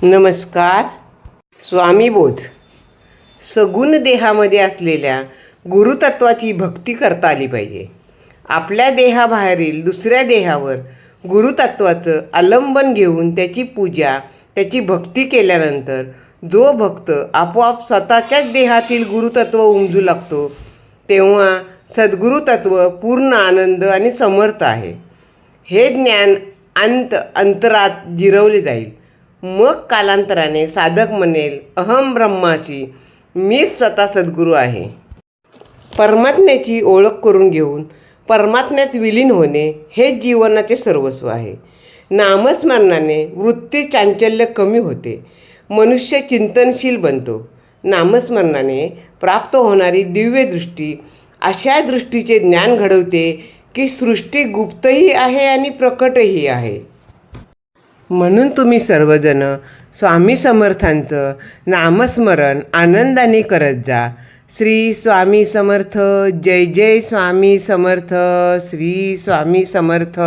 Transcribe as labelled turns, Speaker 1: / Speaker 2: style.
Speaker 1: नमस्कार. स्वामीबोध. सगुण देहामध्ये असलेल्या गुरुतत्वाची भक्ती करता आली पाहिजे. आपल्या देहाबाहेरील दुसऱ्या देहावर गुरुतत्वाचं आलंबन घेऊन त्याची पूजा, त्याची भक्ती केल्यानंतर जो भक्त आपोआप स्वतःच्याच देहातील गुरुतत्व उमजू लागतो, तेव्हा सद्गुरुतत्व पूर्ण आनंद आणि समर्थ आहे. हे ज्ञान अंतरात जिरवले जाईल. मग कालांतराने साधक म्हणेल, अहम ब्रह्माची, मीच स्वतः सद्गुरू आहे. परमात्म्याची ओळख करून घेऊन परमात्म्यात विलीन होणे हेच जीवनाचे सर्वस्व आहे. नामस्मरणाने वृत्ती चांचल्य कमी होते, मनुष्य चिंतनशील बनतो. नामस्मरणाने प्राप्त होणारी दिव्य दृष्टी अशा दृष्टीचे ज्ञान घडवते की सृष्टी गुप्तही आहे आणि प्रकटही आहे. म्हणून तुम्ही सर्वजण स्वामी समर्थांचं नामस्मरण आनंदाने करत जा. श्री स्वामी समर्थ. जय जय स्वामी समर्थ. श्री स्वामी समर्थ.